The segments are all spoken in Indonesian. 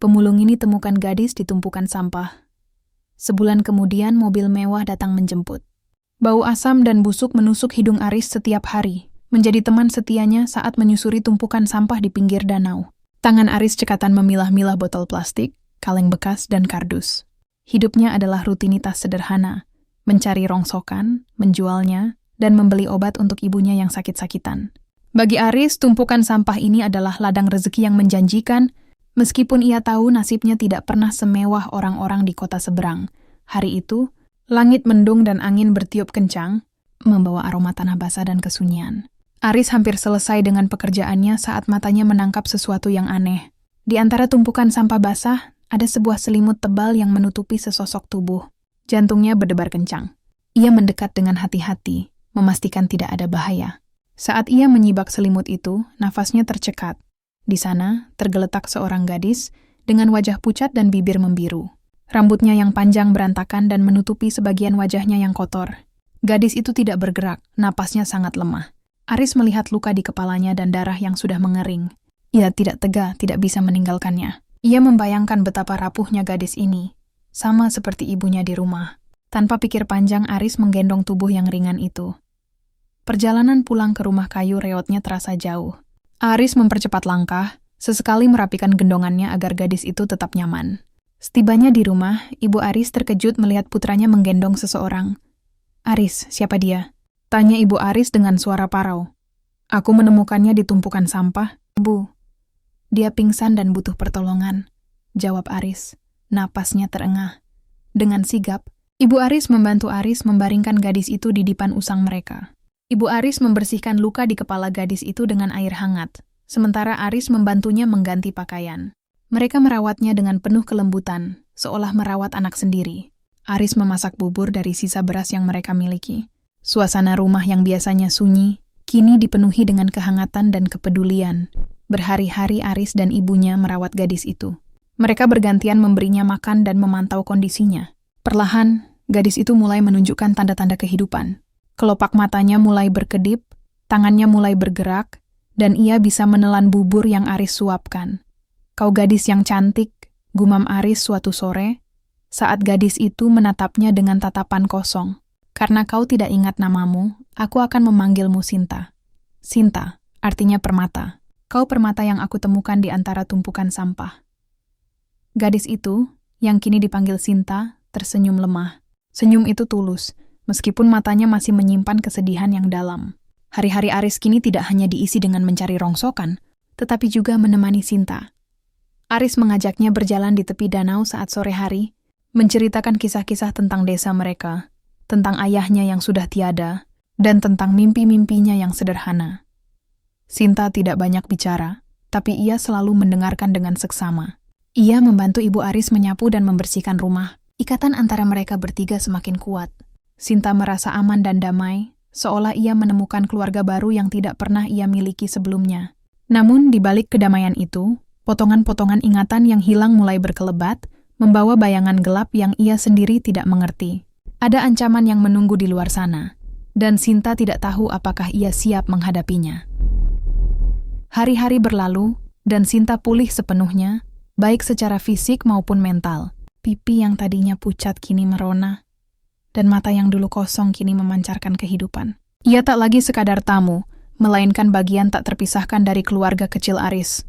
pemulung ini temukan gadis di tumpukan sampah. Sebulan kemudian mobil mewah datang menjemput. Bau asam dan busuk menusuk hidung Aris setiap hari, menjadi teman setianya saat menyusuri tumpukan sampah di pinggir danau. Tangan Aris cekatan memilah-milah botol plastik, kaleng bekas, dan kardus. Hidupnya adalah rutinitas sederhana, mencari rongsokan, menjualnya, dan membeli obat untuk ibunya yang sakit-sakitan. Bagi Aris, tumpukan sampah ini adalah ladang rezeki yang menjanjikan, meskipun ia tahu nasibnya tidak pernah semewah orang-orang di kota seberang. Hari itu, langit mendung dan angin bertiup kencang, membawa aroma tanah basah dan kesunyian. Aris hampir selesai dengan pekerjaannya saat matanya menangkap sesuatu yang aneh. Di antara tumpukan sampah basah, ada sebuah selimut tebal yang menutupi sesosok tubuh. Jantungnya berdebar kencang. Ia mendekat dengan hati-hati, memastikan tidak ada bahaya. Saat ia menyibak selimut itu, nafasnya tercekat. Di sana, tergeletak seorang gadis dengan wajah pucat dan bibir membiru. Rambutnya yang panjang berantakan dan menutupi sebagian wajahnya yang kotor. Gadis itu tidak bergerak, napasnya sangat lemah. Aris melihat luka di kepalanya dan darah yang sudah mengering. Ia tidak tega, tidak bisa meninggalkannya. Ia membayangkan betapa rapuhnya gadis ini, sama seperti ibunya di rumah. Tanpa pikir panjang, Aris menggendong tubuh yang ringan itu. Perjalanan pulang ke rumah kayu reotnya terasa jauh. Aris mempercepat langkah, sesekali merapikan gendongannya agar gadis itu tetap nyaman. Setibanya di rumah, Ibu Aris terkejut melihat putranya menggendong seseorang. "Aris, siapa dia?" tanya Ibu Aris dengan suara parau. "Aku menemukannya di tumpukan sampah, Bu. Dia pingsan dan butuh pertolongan," jawab Aris. Napasnya terengah. Dengan sigap, Ibu Aris membantu Aris membaringkan gadis itu di dipan usang mereka. Ibu Aris membersihkan luka di kepala gadis itu dengan air hangat, sementara Aris membantunya mengganti pakaian. Mereka merawatnya dengan penuh kelembutan, seolah merawat anak sendiri. Aris memasak bubur dari sisa beras yang mereka miliki. Suasana rumah yang biasanya sunyi, kini dipenuhi dengan kehangatan dan kepedulian. Berhari-hari Aris dan ibunya merawat gadis itu. Mereka bergantian memberinya makan dan memantau kondisinya. Perlahan, gadis itu mulai menunjukkan tanda-tanda kehidupan. Kelopak matanya mulai berkedip, tangannya mulai bergerak, dan ia bisa menelan bubur yang Aris suapkan. "Kau gadis yang cantik," gumam Aris suatu sore, saat gadis itu menatapnya dengan tatapan kosong. "Karena kau tidak ingat namamu, aku akan memanggilmu Sinta." Sinta, artinya permata. "Kau permata yang aku temukan di antara tumpukan sampah." Gadis itu, yang kini dipanggil Sinta, tersenyum lemah. Senyum itu tulus, meskipun matanya masih menyimpan kesedihan yang dalam. Hari-hari Aris kini tidak hanya diisi dengan mencari rongsokan, tetapi juga menemani Sinta. Aris mengajaknya berjalan di tepi danau saat sore hari, menceritakan kisah-kisah tentang desa mereka, tentang ayahnya yang sudah tiada, dan tentang mimpi-mimpinya yang sederhana. Sinta tidak banyak bicara, tapi ia selalu mendengarkan dengan seksama. Ia membantu Ibu Aris menyapu dan membersihkan rumah. Ikatan antara mereka bertiga semakin kuat. Sinta merasa aman dan damai, seolah ia menemukan keluarga baru yang tidak pernah ia miliki sebelumnya. Namun, di balik kedamaian itu, potongan-potongan ingatan yang hilang mulai berkelebat, membawa bayangan gelap yang ia sendiri tidak mengerti. Ada ancaman yang menunggu di luar sana, dan Sinta tidak tahu apakah ia siap menghadapinya. Hari-hari berlalu, dan Sinta pulih sepenuhnya, baik secara fisik maupun mental. Pipi yang tadinya pucat kini merona, dan mata yang dulu kosong kini memancarkan kehidupan. Ia tak lagi sekadar tamu, melainkan bagian tak terpisahkan dari keluarga kecil Aris.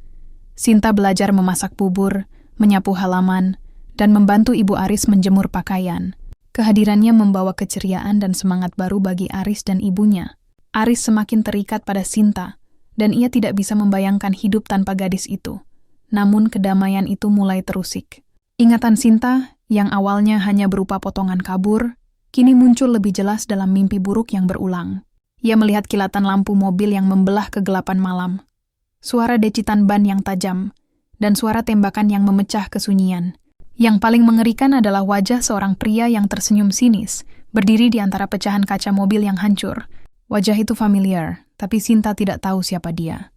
Sinta belajar memasak bubur, menyapu halaman, dan membantu Ibu Aris menjemur pakaian. Kehadirannya membawa keceriaan dan semangat baru bagi Aris dan ibunya. Aris semakin terikat pada Sinta, dan ia tidak bisa membayangkan hidup tanpa gadis itu. Namun kedamaian itu mulai terusik. Ingatan Sinta, yang awalnya hanya berupa potongan kabur, kini muncul lebih jelas dalam mimpi buruk yang berulang. Ia melihat kilatan lampu mobil yang membelah kegelapan malam, suara decitan ban yang tajam, dan suara tembakan yang memecah kesunyian. Yang paling mengerikan adalah wajah seorang pria yang tersenyum sinis, berdiri di antara pecahan kaca mobil yang hancur. Wajah itu familiar, tapi Sinta tidak tahu siapa dia.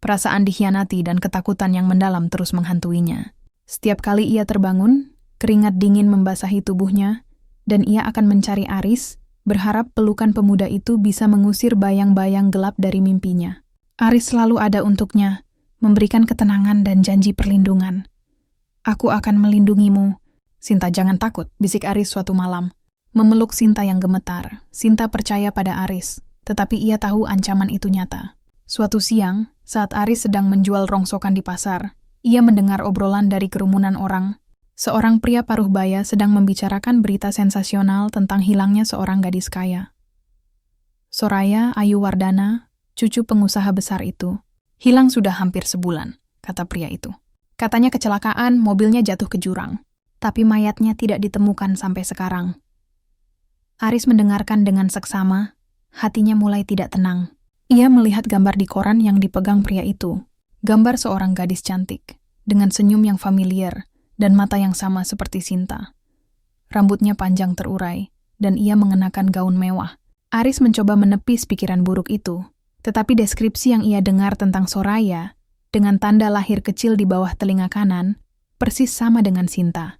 Perasaan dikhianati dan ketakutan yang mendalam terus menghantuinya. Setiap kali ia terbangun, keringat dingin membasahi tubuhnya, dan ia akan mencari Aris, berharap pelukan pemuda itu bisa mengusir bayang-bayang gelap dari mimpinya. Aris selalu ada untuknya, memberikan ketenangan dan janji perlindungan. Aku akan melindungimu. Sinta, jangan takut, bisik Aris suatu malam. Memeluk Sinta yang gemetar. Sinta percaya pada Aris, tetapi ia tahu ancaman itu nyata. Suatu siang, saat Aris sedang menjual rongsokan di pasar, ia mendengar obrolan dari kerumunan orang. Seorang pria paruh baya sedang membicarakan berita sensasional tentang hilangnya seorang gadis kaya. Soraya Ayu Wardana, cucu pengusaha besar itu, hilang sudah hampir sebulan, kata pria itu. Katanya kecelakaan, mobilnya jatuh ke jurang. Tapi mayatnya tidak ditemukan sampai sekarang. Aris mendengarkan dengan seksama, hatinya mulai tidak tenang. Ia melihat gambar di koran yang dipegang pria itu. Gambar seorang gadis cantik, dengan senyum yang familiar, dan mata yang sama seperti Sinta. Rambutnya panjang terurai, dan ia mengenakan gaun mewah. Aris mencoba menepis pikiran buruk itu, tetapi deskripsi yang ia dengar tentang Soraya, dengan tanda lahir kecil di bawah telinga kanan, persis sama dengan Sinta.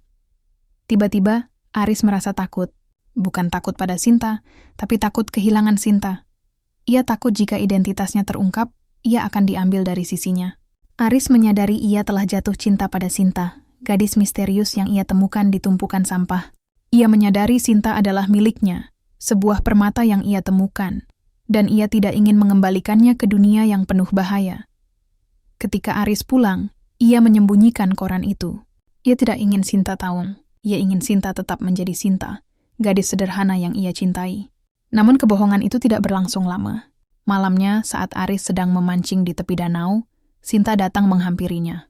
Tiba-tiba, Aris merasa takut. Bukan takut pada Sinta, tapi takut kehilangan Sinta. Ia takut jika identitasnya terungkap, ia akan diambil dari sisinya. Aris menyadari ia telah jatuh cinta pada Sinta, gadis misterius yang ia temukan di tumpukan sampah. Ia menyadari Sinta adalah miliknya, sebuah permata yang ia temukan, dan ia tidak ingin mengembalikannya ke dunia yang penuh bahaya. Ketika Aris pulang, ia menyembunyikan koran itu. Ia tidak ingin Sinta tahu. Ia ingin Sinta tetap menjadi Sinta, gadis sederhana yang ia cintai. Namun kebohongan itu tidak berlangsung lama. Malamnya, saat Aris sedang memancing di tepi danau, Sinta datang menghampirinya.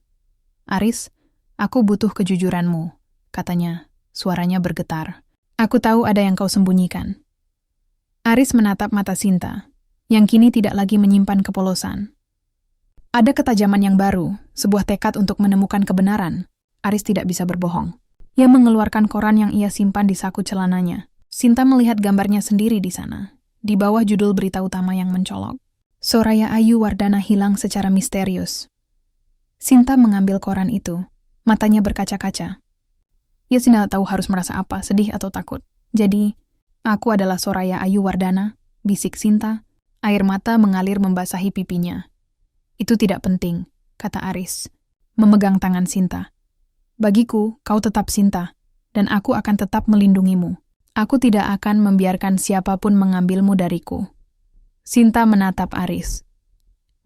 "Aris, aku butuh kejujuranmu," katanya. Suaranya bergetar. "Aku tahu ada yang kau sembunyikan." Aris menatap mata Sinta, yang kini tidak lagi menyimpan kepolosan. Ada ketajaman yang baru, sebuah tekad untuk menemukan kebenaran. Aris tidak bisa berbohong. Ia mengeluarkan koran yang ia simpan di saku celananya. Sinta melihat gambarnya sendiri di sana, di bawah judul berita utama yang mencolok. Soraya Ayu Wardana hilang secara misterius. Sinta mengambil koran itu, matanya berkaca-kaca. Ia tidak tahu harus merasa apa, sedih atau takut. Jadi, "Aku adalah Soraya Ayu Wardana," bisik Sinta. Air mata mengalir membasahi pipinya. "Itu tidak penting," kata Aris, memegang tangan Sinta. "Bagiku, kau tetap Sinta, dan aku akan tetap melindungimu. Aku tidak akan membiarkan siapapun mengambilmu dariku." Sinta menatap Aris.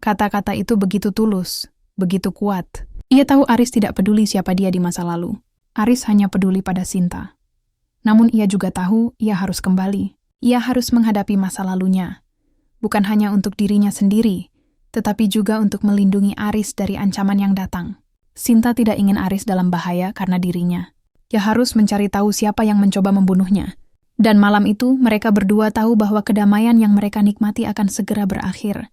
Kata-kata itu begitu tulus, begitu kuat. Ia tahu Aris tidak peduli siapa dia di masa lalu. Aris hanya peduli pada Sinta. Namun ia juga tahu ia harus kembali. Ia harus menghadapi masa lalunya. Bukan hanya untuk dirinya sendiri, tetapi juga untuk melindungi Aris dari ancaman yang datang. Sinta tidak ingin Aris dalam bahaya karena dirinya. Ia harus mencari tahu siapa yang mencoba membunuhnya. Dan malam itu, mereka berdua tahu bahwa kedamaian yang mereka nikmati akan segera berakhir.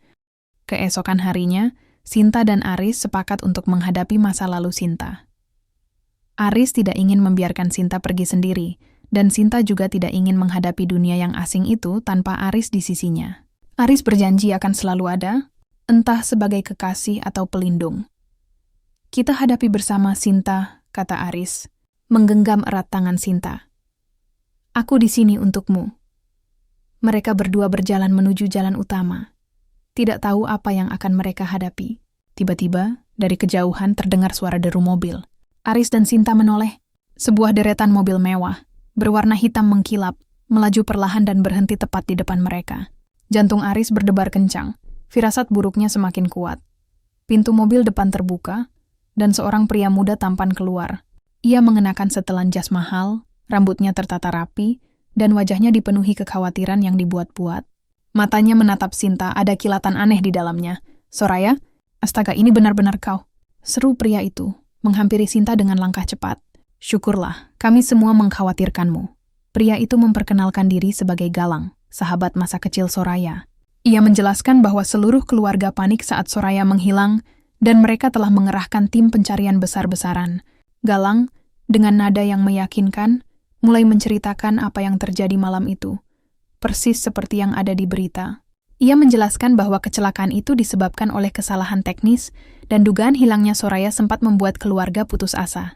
Keesokan harinya, Sinta dan Aris sepakat untuk menghadapi masa lalu Sinta. Aris tidak ingin membiarkan Sinta pergi sendiri, dan Sinta juga tidak ingin menghadapi dunia yang asing itu tanpa Aris di sisinya. Aris berjanji akan selalu ada, entah sebagai kekasih atau pelindung. "Kita hadapi bersama, Sinta," kata Aris, menggenggam erat tangan Sinta. "Aku di sini untukmu." Mereka berdua berjalan menuju jalan utama. Tidak tahu apa yang akan mereka hadapi. Tiba-tiba, dari kejauhan terdengar suara deru mobil. Aris dan Sinta menoleh. Sebuah deretan mobil mewah, berwarna hitam mengkilap, melaju perlahan dan berhenti tepat di depan mereka. Jantung Aris berdebar kencang. Firasat buruknya semakin kuat. Pintu mobil depan terbuka, dan seorang pria muda tampan keluar. Ia mengenakan setelan jas mahal, rambutnya tertata rapi, dan wajahnya dipenuhi kekhawatiran yang dibuat-buat. Matanya menatap Sinta, ada kilatan aneh di dalamnya. "Soraya, astaga, ini benar-benar kau," seru pria itu, menghampiri Sinta dengan langkah cepat. "Syukurlah, kami semua mengkhawatirkanmu." Pria itu memperkenalkan diri sebagai Galang, sahabat masa kecil Soraya. Ia menjelaskan bahwa seluruh keluarga panik saat Soraya menghilang, dan mereka telah mengerahkan tim pencarian besar-besaran. Galang, dengan nada yang meyakinkan, mulai menceritakan apa yang terjadi malam itu, persis seperti yang ada di berita. Ia menjelaskan bahwa kecelakaan itu disebabkan oleh kesalahan teknis, dan dugaan hilangnya Soraya sempat membuat keluarga putus asa.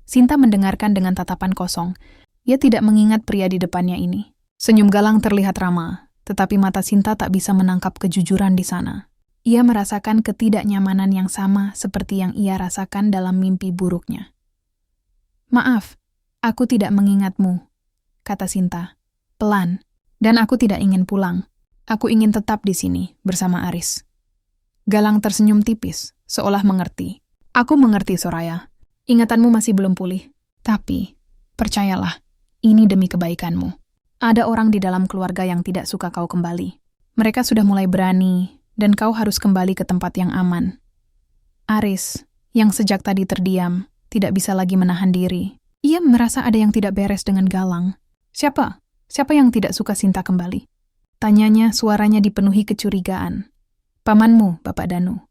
Sinta mendengarkan dengan tatapan kosong. Ia tidak mengingat pria di depannya ini. Senyum Galang terlihat ramah, tetapi mata Sinta tak bisa menangkap kejujuran di sana. Ia merasakan ketidaknyamanan yang sama seperti yang ia rasakan dalam mimpi buruknya. Maaf, aku tidak mengingatmu, kata Sinta, pelan. Dan aku tidak ingin pulang. Aku ingin tetap di sini, bersama Aris. Galang tersenyum tipis, seolah mengerti. Aku mengerti, Soraya. Ingatanmu masih belum pulih. Tapi, percayalah, ini demi kebaikanmu. Ada orang di dalam keluarga yang tidak suka kau kembali. Mereka sudah mulai berani, dan kau harus kembali ke tempat yang aman. Aris, yang sejak tadi terdiam, tidak bisa lagi menahan diri. Ia merasa ada yang tidak beres dengan Galang. Siapa? Siapa yang tidak suka Sinta kembali? Tanyanya, suaranya dipenuhi kecurigaan. Pamanmu, Bapak Danu.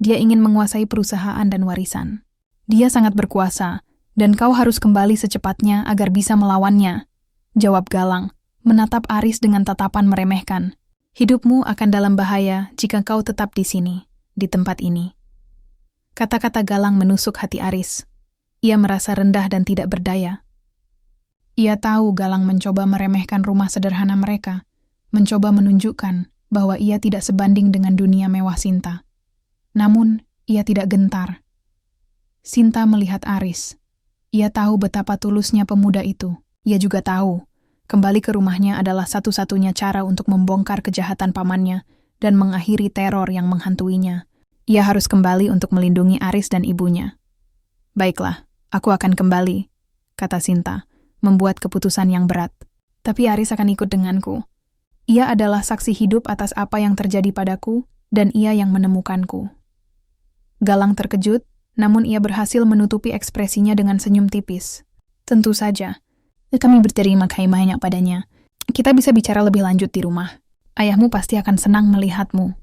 Dia ingin menguasai perusahaan dan warisan. Dia sangat berkuasa, dan kau harus kembali secepatnya agar bisa melawannya. Jawab Galang, menatap Aris dengan tatapan meremehkan. Hidupmu akan dalam bahaya jika kau tetap di sini, di tempat ini. Kata-kata Galang menusuk hati Aris. Ia merasa rendah dan tidak berdaya. Ia tahu Galang mencoba meremehkan rumah sederhana mereka, mencoba menunjukkan bahwa ia tidak sebanding dengan dunia mewah Sinta. Namun, ia tidak gentar. Sinta melihat Aris. Ia tahu betapa tulusnya pemuda itu. Ia juga tahu, kembali ke rumahnya adalah satu-satunya cara untuk membongkar kejahatan pamannya dan mengakhiri teror yang menghantuinya. Ia harus kembali untuk melindungi Aris dan ibunya. Baiklah, aku akan kembali, kata Sinta, membuat keputusan yang berat. Tapi Aris akan ikut denganku. Ia adalah saksi hidup atas apa yang terjadi padaku, dan ia yang menemukanku. Galang terkejut, namun ia berhasil menutupi ekspresinya dengan senyum tipis. Tentu saja. Kami berterima kasih banyak padanya. Kita bisa bicara lebih lanjut di rumah. Ayahmu pasti akan senang melihatmu.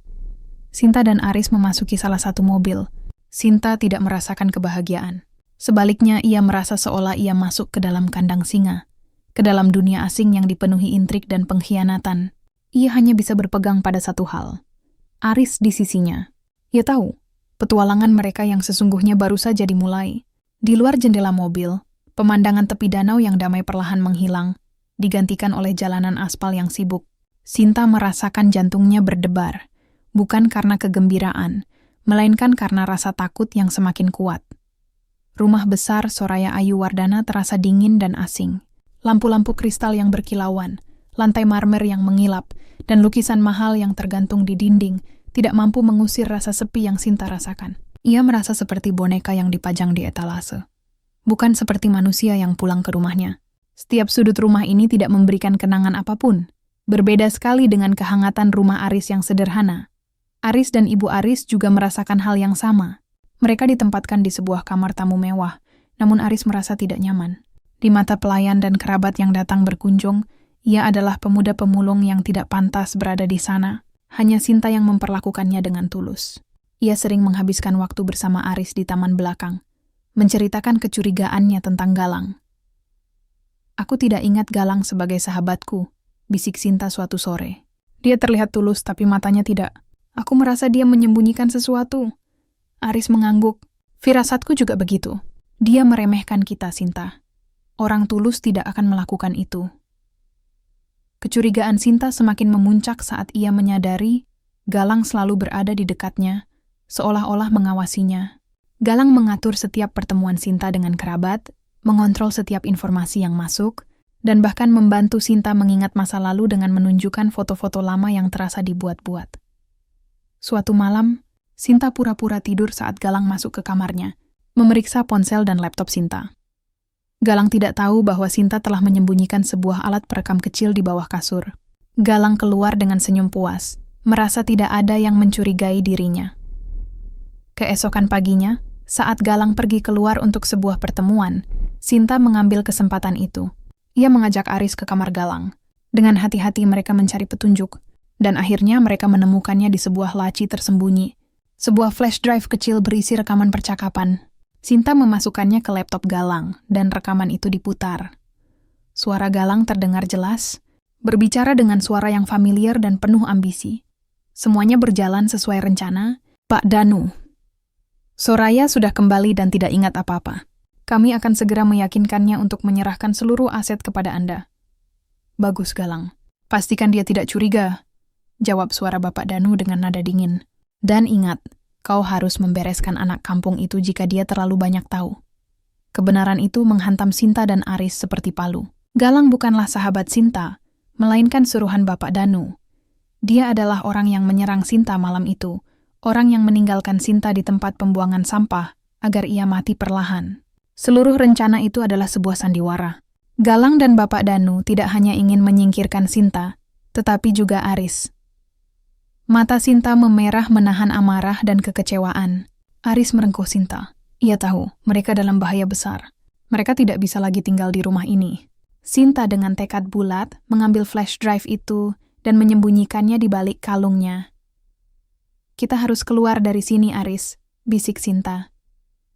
Sinta dan Aris memasuki salah satu mobil. Sinta tidak merasakan kebahagiaan. Sebaliknya, ia merasa seolah ia masuk ke dalam kandang singa, ke dalam dunia asing yang dipenuhi intrik dan pengkhianatan. Ia hanya bisa berpegang pada satu hal. Aris di sisinya. Ia tahu, petualangan mereka yang sesungguhnya baru saja dimulai. Di luar jendela mobil, pemandangan tepi danau yang damai perlahan menghilang, digantikan oleh jalanan aspal yang sibuk. Sinta merasakan jantungnya berdebar, bukan karena kegembiraan, melainkan karena rasa takut yang semakin kuat. Rumah besar Soraya Ayu Wardana terasa dingin dan asing. Lampu-lampu kristal yang berkilauan, lantai marmer yang mengilap, dan lukisan mahal yang tergantung di dinding tidak mampu mengusir rasa sepi yang Sinta rasakan. Ia merasa seperti boneka yang dipajang di etalase. Bukan seperti manusia yang pulang ke rumahnya. Setiap sudut rumah ini tidak memberikan kenangan apapun. Berbeda sekali dengan kehangatan rumah Aris yang sederhana. Aris dan Ibu Aris juga merasakan hal yang sama. Mereka ditempatkan di sebuah kamar tamu mewah, namun Aris merasa tidak nyaman. Di mata pelayan dan kerabat yang datang berkunjung, ia adalah pemuda pemulung yang tidak pantas berada di sana. Hanya Sinta yang memperlakukannya dengan tulus. Ia sering menghabiskan waktu bersama Aris di taman belakang, menceritakan kecurigaannya tentang Galang. Aku tidak ingat Galang sebagai sahabatku, bisik Sinta suatu sore. Dia terlihat tulus tapi matanya tidak. Aku merasa dia menyembunyikan sesuatu. Aris mengangguk. Firasatku juga begitu. Dia meremehkan kita, Sinta. Orang tulus tidak akan melakukan itu. Kecurigaan Sinta semakin memuncak saat ia menyadari Galang selalu berada di dekatnya, seolah-olah mengawasinya. Galang mengatur setiap pertemuan Sinta dengan kerabat, mengontrol setiap informasi yang masuk, dan bahkan membantu Sinta mengingat masa lalu dengan menunjukkan foto-foto lama yang terasa dibuat-buat. Suatu malam, Sinta pura-pura tidur saat Galang masuk ke kamarnya, memeriksa ponsel dan laptop Sinta. Galang tidak tahu bahwa Sinta telah menyembunyikan sebuah alat perekam kecil di bawah kasur. Galang keluar dengan senyum puas, merasa tidak ada yang mencurigai dirinya. Keesokan paginya, saat Galang pergi keluar untuk sebuah pertemuan, Sinta mengambil kesempatan itu. Ia mengajak Aris ke kamar Galang. Dengan hati-hati mereka mencari petunjuk, dan akhirnya mereka menemukannya di sebuah laci tersembunyi. Sebuah flash drive kecil berisi rekaman percakapan. Sinta memasukkannya ke laptop Galang, dan rekaman itu diputar. Suara Galang terdengar jelas, berbicara dengan suara yang familiar dan penuh ambisi. Semuanya berjalan sesuai rencana, Pak Danu. Soraya sudah kembali dan tidak ingat apa-apa. Kami akan segera meyakinkannya untuk menyerahkan seluruh aset kepada Anda. Bagus, Galang. Pastikan dia tidak curiga, jawab suara Bapak Danu dengan nada dingin. Dan ingat, kau harus membereskan anak kampung itu jika dia terlalu banyak tahu. Kebenaran itu menghantam Sinta dan Aris seperti palu. Galang bukanlah sahabat Sinta, melainkan suruhan Bapak Danu. Dia adalah orang yang menyerang Sinta malam itu, orang yang meninggalkan Sinta di tempat pembuangan sampah agar ia mati perlahan. Seluruh rencana itu adalah sebuah sandiwara. Galang dan Bapak Danu tidak hanya ingin menyingkirkan Sinta, tetapi juga Aris. Mata Sinta memerah menahan amarah dan kekecewaan. Aris merengkuh Sinta. Ia tahu mereka dalam bahaya besar. Mereka tidak bisa lagi tinggal di rumah ini. Sinta dengan tekad bulat mengambil flash drive itu dan menyembunyikannya di balik kalungnya. Kita harus keluar dari sini, Aris, bisik Sinta.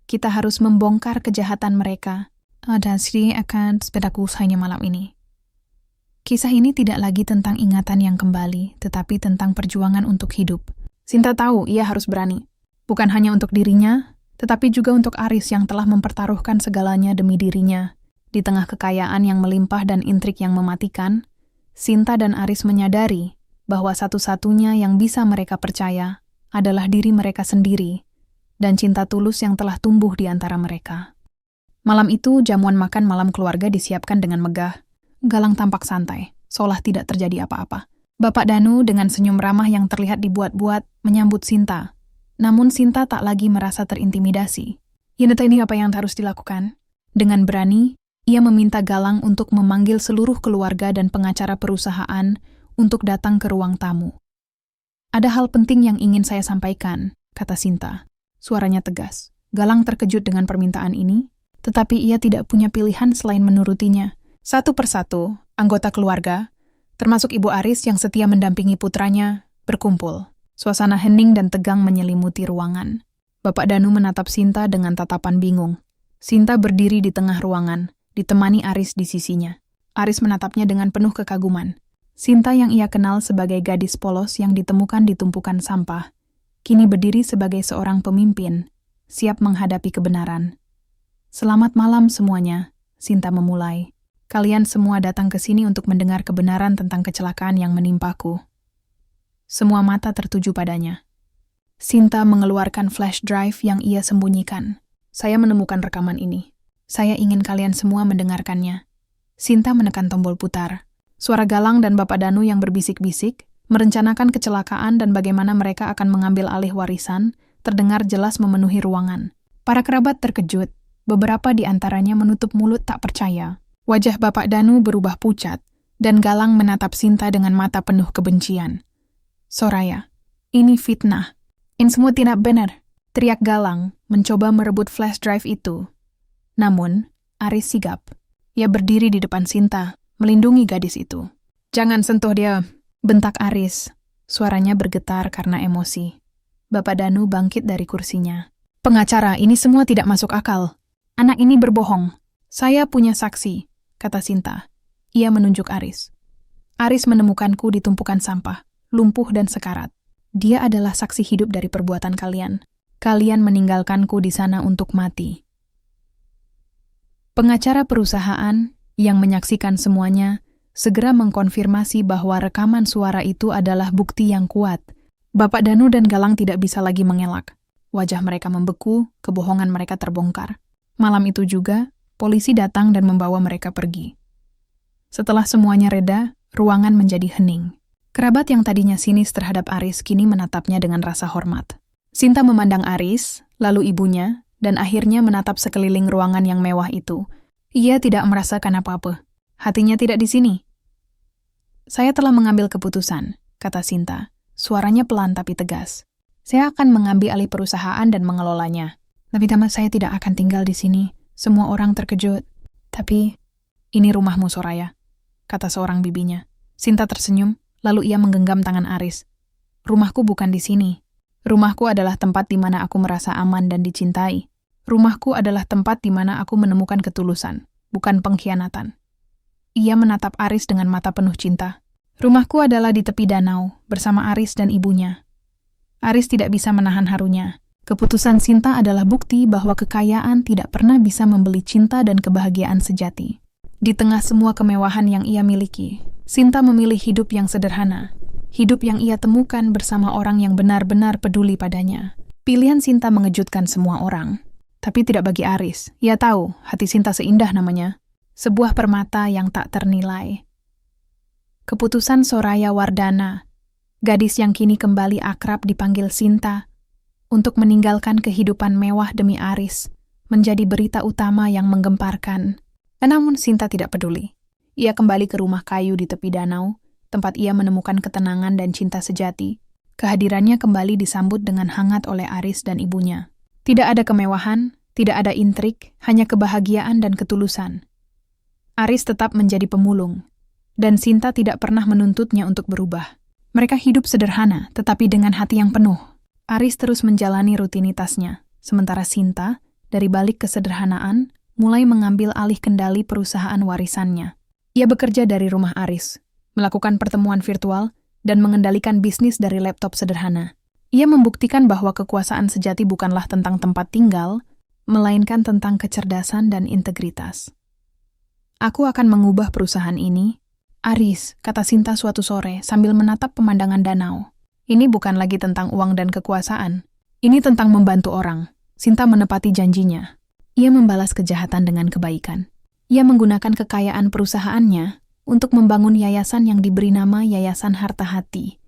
Kita harus membongkar kejahatan mereka. Dan Sri akan sepedaku usahanya malam ini. Kisah ini tidak lagi tentang ingatan yang kembali, tetapi tentang perjuangan untuk hidup. Sinta tahu ia harus berani. Bukan hanya untuk dirinya, tetapi juga untuk Aris yang telah mempertaruhkan segalanya demi dirinya. Di tengah kekayaan yang melimpah dan intrik yang mematikan, Sinta dan Aris menyadari bahwa satu-satunya yang bisa mereka percaya adalah diri mereka sendiri dan cinta tulus yang telah tumbuh di antara mereka. Malam itu, jamuan makan malam keluarga disiapkan dengan megah. Galang tampak santai, seolah tidak terjadi apa-apa. Bapak Danu dengan senyum ramah yang terlihat dibuat-buat menyambut Sinta. Namun Sinta tak lagi merasa terintimidasi. Ini apa yang harus dilakukan? Dengan berani, ia meminta Galang untuk memanggil seluruh keluarga dan pengacara perusahaan untuk datang ke ruang tamu. Ada hal penting yang ingin saya sampaikan, kata Sinta. Suaranya tegas. Galang terkejut dengan permintaan ini, tetapi ia tidak punya pilihan selain menurutinya. Satu persatu, anggota keluarga, termasuk Ibu Aris yang setia mendampingi putranya, berkumpul. Suasana hening dan tegang menyelimuti ruangan. Bapak Danu menatap Sinta dengan tatapan bingung. Sinta berdiri di tengah ruangan, ditemani Aris di sisinya. Aris menatapnya dengan penuh kekaguman. Sinta yang ia kenal sebagai gadis polos yang ditemukan di tumpukan sampah, kini berdiri sebagai seorang pemimpin, siap menghadapi kebenaran. Selamat malam semuanya, Sinta memulai. Kalian semua datang ke sini untuk mendengar kebenaran tentang kecelakaan yang menimpaku. Semua mata tertuju padanya. Sinta mengeluarkan flash drive yang ia sembunyikan. Saya menemukan rekaman ini. Saya ingin kalian semua mendengarkannya. Sinta menekan tombol putar. Suara Galang dan Bapak Danu yang berbisik-bisik, merencanakan kecelakaan dan bagaimana mereka akan mengambil alih warisan, terdengar jelas memenuhi ruangan. Para kerabat terkejut. Beberapa di antaranya menutup mulut tak percaya. Wajah Bapak Danu berubah pucat, dan Galang menatap Sinta dengan mata penuh kebencian. Soraya, ini fitnah. Ini semua tidak benar, teriak Galang, mencoba merebut flash drive itu. Namun, Aris sigap. Ia berdiri di depan Sinta, melindungi gadis itu. Jangan sentuh dia, bentak Aris. Suaranya bergetar karena emosi. Bapak Danu bangkit dari kursinya. Pengacara, ini semua tidak masuk akal. Anak ini berbohong. Saya punya saksi, kata Sinta. Ia menunjuk Aris. Aris menemukanku di tumpukan sampah, lumpuh dan sekarat. Dia adalah saksi hidup dari perbuatan kalian. Kalian meninggalkanku di sana untuk mati. Pengacara perusahaan yang menyaksikan semuanya segera mengkonfirmasi bahwa rekaman suara itu adalah bukti yang kuat. Bapak Danu dan Galang tidak bisa lagi mengelak. Wajah mereka membeku, kebohongan mereka terbongkar. Malam itu juga, polisi datang dan membawa mereka pergi. Setelah semuanya reda, ruangan menjadi hening. Kerabat yang tadinya sinis terhadap Aris kini menatapnya dengan rasa hormat. Sinta memandang Aris, lalu ibunya, dan akhirnya menatap sekeliling ruangan yang mewah itu. Ia tidak merasakan apa-apa. Hatinya tidak di sini. Saya telah mengambil keputusan, kata Sinta. Suaranya pelan tapi tegas. Saya akan mengambil alih perusahaan dan mengelolanya. Tapi saya tidak akan tinggal di sini. Semua orang terkejut. Tapi, ini rumahmu, Soraya, kata seorang bibinya. Sinta tersenyum, lalu ia menggenggam tangan Aris. Rumahku bukan di sini. Rumahku adalah tempat di mana aku merasa aman dan dicintai. Rumahku adalah tempat di mana aku menemukan ketulusan, bukan pengkhianatan. Ia menatap Aris dengan mata penuh cinta. Rumahku adalah di tepi danau, bersama Aris dan ibunya. Aris tidak bisa menahan harunya. Keputusan Sinta adalah bukti bahwa kekayaan tidak pernah bisa membeli cinta dan kebahagiaan sejati. Di tengah semua kemewahan yang ia miliki, Sinta memilih hidup yang sederhana. Hidup yang ia temukan bersama orang yang benar-benar peduli padanya. Pilihan Sinta mengejutkan semua orang. Tapi tidak bagi Aris. Ia tahu, hati Sinta seindah namanya. Sebuah permata yang tak ternilai. Keputusan Soraya Wardana, gadis yang kini kembali akrab dipanggil Sinta, untuk meninggalkan kehidupan mewah demi Aris, menjadi berita utama yang menggemparkan. Namun Sinta tidak peduli. Ia kembali ke rumah kayu di tepi danau, tempat ia menemukan ketenangan dan cinta sejati. Kehadirannya kembali disambut dengan hangat oleh Aris dan ibunya. Tidak ada kemewahan, tidak ada intrik, hanya kebahagiaan dan ketulusan. Aris tetap menjadi pemulung, dan Sinta tidak pernah menuntutnya untuk berubah. Mereka hidup sederhana, tetapi dengan hati yang penuh. Aris terus menjalani rutinitasnya, sementara Sinta, dari balik kesederhanaan, mulai mengambil alih kendali perusahaan warisannya. Ia bekerja dari rumah Aris, melakukan pertemuan virtual, dan mengendalikan bisnis dari laptop sederhana. Ia membuktikan bahwa kekuasaan sejati bukanlah tentang tempat tinggal, melainkan tentang kecerdasan dan integritas. Aku akan mengubah perusahaan ini, Aris, kata Sinta suatu sore sambil menatap pemandangan danau. Ini bukan lagi tentang uang dan kekuasaan. Ini tentang membantu orang. Sinta menepati janjinya. Ia membalas kejahatan dengan kebaikan. Ia menggunakan kekayaan perusahaannya untuk membangun yayasan yang diberi nama Yayasan Harta Hati.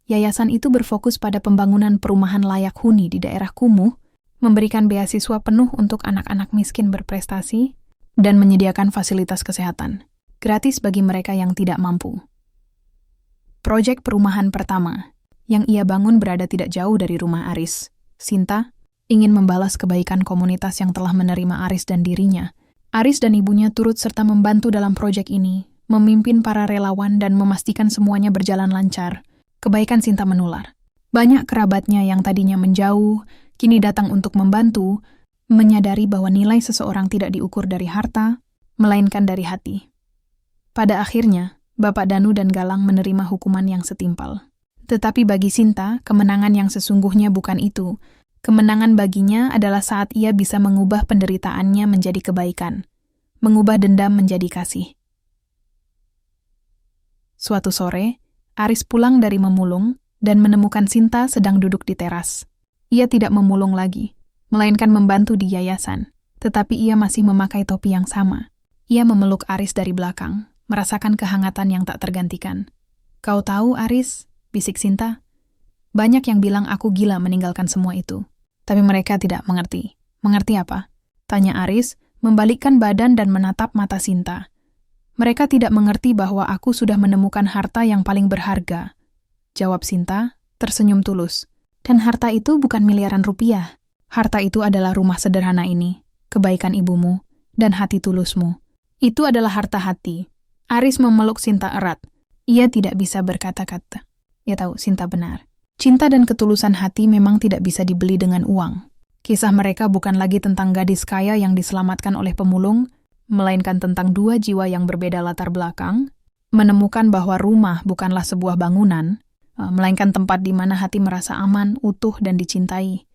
Yayasan itu berfokus pada pembangunan perumahan layak huni di daerah kumuh, memberikan beasiswa penuh untuk anak-anak miskin berprestasi, dan menyediakan fasilitas kesehatan, gratis bagi mereka yang tidak mampu. Proyek perumahan pertama yang ia bangun berada tidak jauh dari rumah Aris. Sinta ingin membalas kebaikan komunitas yang telah menerima Aris dan dirinya. Aris dan ibunya turut serta membantu dalam proyek ini, memimpin para relawan dan memastikan semuanya berjalan lancar. Kebaikan Sinta menular. Banyak kerabatnya yang tadinya menjauh, kini datang untuk membantu, menyadari bahwa nilai seseorang tidak diukur dari harta, melainkan dari hati. Pada akhirnya, Bapak Danu dan Galang menerima hukuman yang setimpal. Tetapi bagi Sinta, kemenangan yang sesungguhnya bukan itu. Kemenangan baginya adalah saat ia bisa mengubah penderitaannya menjadi kebaikan, mengubah dendam menjadi kasih. Suatu sore, Aris pulang dari memulung dan menemukan Sinta sedang duduk di teras. Ia tidak memulung lagi, melainkan membantu di yayasan, tetapi ia masih memakai topi yang sama. Ia memeluk Aris dari belakang, merasakan kehangatan yang tak tergantikan. "Kau tahu, Aris," bisik Sinta, "banyak yang bilang aku gila meninggalkan semua itu. Tapi mereka tidak mengerti." "Mengerti apa?" tanya Aris, membalikkan badan dan menatap mata Sinta. "Mereka tidak mengerti bahwa aku sudah menemukan harta yang paling berharga," jawab Sinta, tersenyum tulus. "Dan harta itu bukan miliaran rupiah. Harta itu adalah rumah sederhana ini, kebaikan ibumu, dan hati tulusmu. Itu adalah harta hati." Aris memeluk Sinta erat. Ia tidak bisa berkata-kata. Ia tahu Sinta benar. Cinta dan ketulusan hati memang tidak bisa dibeli dengan uang. Kisah mereka bukan lagi tentang gadis kaya yang diselamatkan oleh pemulung, melainkan tentang dua jiwa yang berbeda latar belakang, menemukan bahwa rumah bukanlah sebuah bangunan, melainkan tempat di mana hati merasa aman, utuh, dan dicintai.